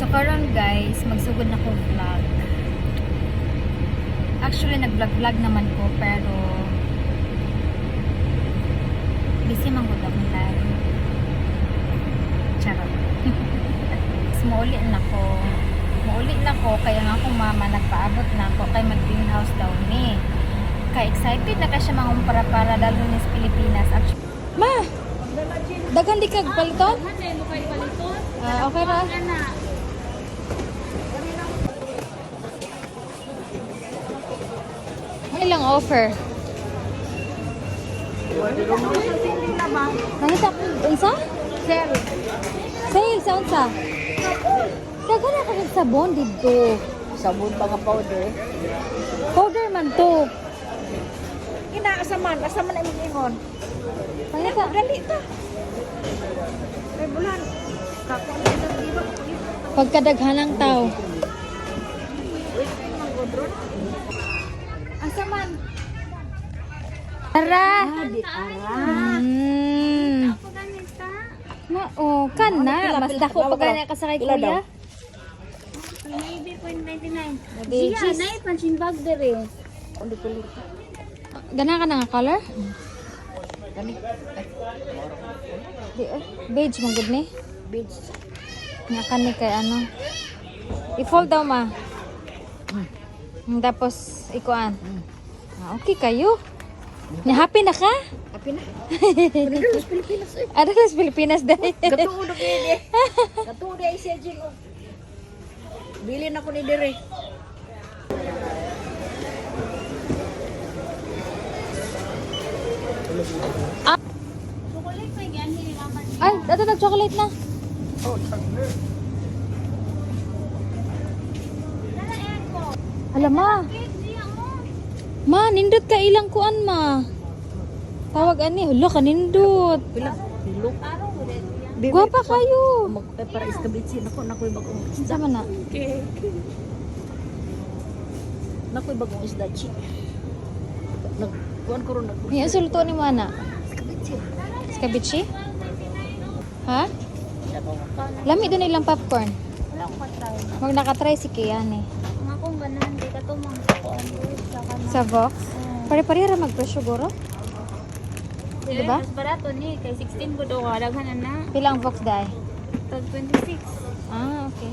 karon guys, magsugod na ko vlog. Actually, nag-vlog naman ko, pero busy man gud akong live. Charot. Maulit na ko. Maulit na ko, kaya nga akong mama nagpaabot na ako kay mag-greenhouse daw ni. Kaya excited na ka siya para dalo ni sa Pilipinas. Actually, ma! Dagan di kag paliton? Okay ra. Ilang offer? Nangita unsa? Sale. Sale sa unsa? Dagan na kag sabon didto. Sabon pa nga powder. Powder man to. Asaman ay mag-ingon. Nangita Dali ta. Ay bulan. Kako ni ito di ba? pagkadaghanang tao. Asa man? Tara. Di ara. Na kan na. Mas dako pa ganya ka sa kay kuya. Maybe 0.99. Beijing. Siya, na pansin bag dere. Undi kulit. Gana ka na nga color? Kani Di beige mong gud ni. beach. Nga kani kay ano. I-fold daw ma. Tapos ikuan. Okay kayo. Nya happy na ka? Happy na. Ano sa Pilipinas eh. Ada sa Pilipinas dai. Katuod og ide. Katuod ay siya jing. Bilin ako ni dire. Chocolate pa yan, hindi naman. Ay, dato nag chocolate na. Nala echo. Alam ma. Siya mo. Ma, nindot ka ilang kuan ma. Tawag ani, hulo ka nindot. Pila? Pilo. Araw ko din yan. Guwapa kayo. Para iskabitsin ako nakoy bagong isda. Sama na. Nakoy bagong isda chi. Nagkuan ko ron nag. Ni sulto ni mo ana. Iskabitsin. Skabichi? Ha? Ako Lami doon ilang popcorn. Wala ko matry. Mag nakatry si Kian eh. Ang akong ganahan, di ka to mga ko ang buhit sa kanan. Sa Vox. Pare-pareha ra mag-presyo guro. Di Diba? Mas barato ni, kay 16 ko do, kadaghan na na. Pila ang Vox dai? Tag 26. Ah, okay.